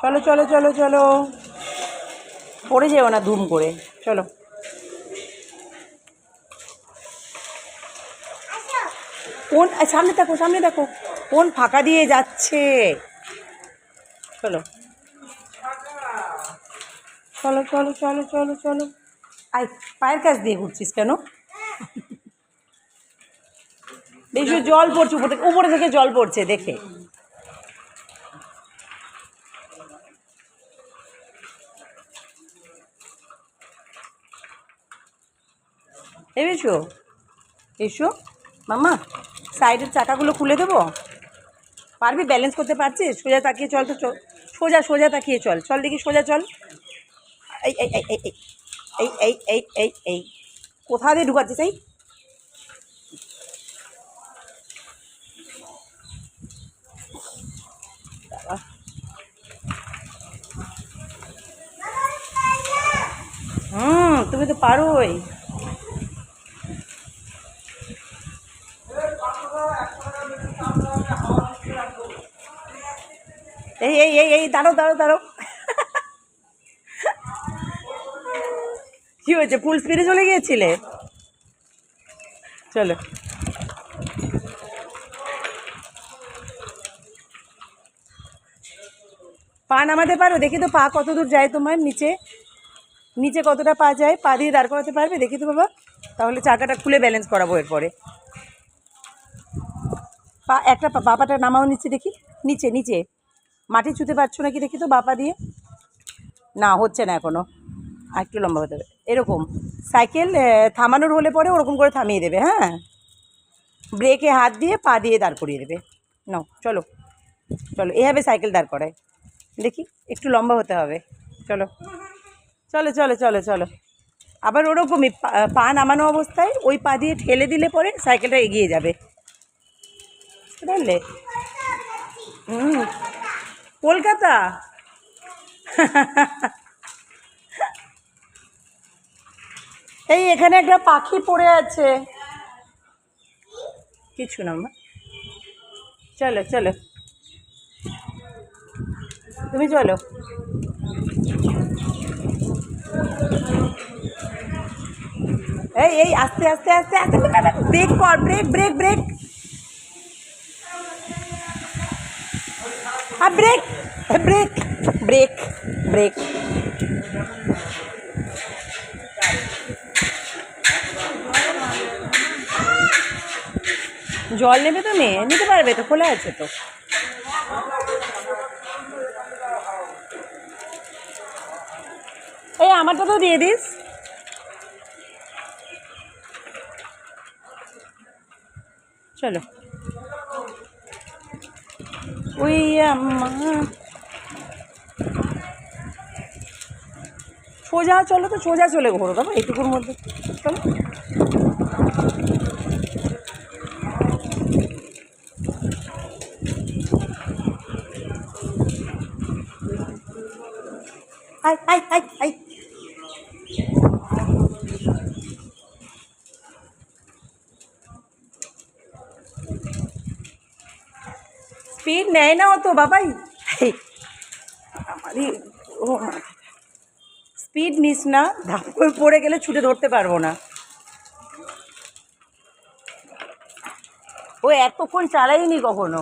চলো চলো চলো চলো, পড়ে যেও না ধুম করে, চলো। কোন সামনে দেখো, সামনে দেখো, কোন ফাঁকা দিয়ে যাচ্ছে। চলো চলো চলো চলো চলো চলো। আই, পায়ের কাছ দিয়ে ঘুরছিস কেন? দেখছো জল পড়ছে উপরে, উপরে থেকে জল পড়ছে দেখে। এসো এসো মামা, সাইডের চাকাগুলো খুলে দেবো। পারবি? ব্যালেন্স করতে পারছিস? সোজা তাকিয়ে চল তো, চল সোজা, সোজা তাকিয়ে চল, চল দেখি সোজা চল। এই এই এই এই এই এই এই এই এই কোথা দিয়ে ঢুকাচ্ছিস? এই তুমি তো পারোই। এই এই এই এই দাঁড়ো দাঁড়ো দাঁড়ো। কী হয়েছে, ফুল স্পিডে চলে গিয়েছিলে? চলো। পা নামাতে পারো? দেখি তো পা কত দূর যায় তোমার, নিচে নিচে কতটা পা যায়? পা দিয়ে দাঁড় করাতে পারবে? দেখি তো বাবা, তাহলে চাকাটা খুলে ব্যালেন্স করাবো এরপরে। পা একটা বাপাটা নামাও নিচে দেখি, নিচে নিচে মাটি ছুঁতে পারছো নাকি দেখি তো বাপা দিয়ে। না হচ্ছে না এখনও, আর একটু লম্বা হতে হবে। এরকম সাইকেল থামানোর হলে পরে ওরকম করে থামিয়ে দেবে, হ্যাঁ, ব্রেকে হাত দিয়ে পা দিয়ে দাঁড় করিয়ে দেবে। নাও চলো চলো, এভাবে সাইকেল দাঁড় করায় দেখি, একটু লম্বা হতে হবে। চলো চলো চলো চলো চলো। আবার ওরকমই পা নামানো অবস্থায় ওই পা দিয়ে ঠেলে দিলে পরে সাইকেলটা এগিয়ে যাবে, বুঝলে? কলকাতা। এই এখানে একটা পাখি পড়ে আছে। কিছু না মা, চলো চলো, তুমি চলো। এই এই আস্তে আস্তে আস্তে আস্তে, ব্রেক কর, ব্রেক ব্রেক ব্রেক, আর ব্রেক ব্রেক ব্রেক ব্রেক। জল নেবে? তুমি নিতে পারবে তো, খোলা আছে তো। এই আমারটা তো দিয়ে দিস। চলো ওই সোজা চলো তো, সোজা চলে ঘোরো বাবা এইটুকুর মধ্যে। চলো I I I I. Speed নেয় না অত বাবাই, আমারই ও স্পিড নিস না, ধাপ করে পড়ে গেলে ছুটে ধরতে পারবো না। ও এতক্ষণ চালাইনি কখনো।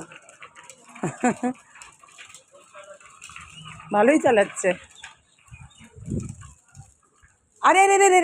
ভালোই চালাচ্ছে। আরে রে রে রে।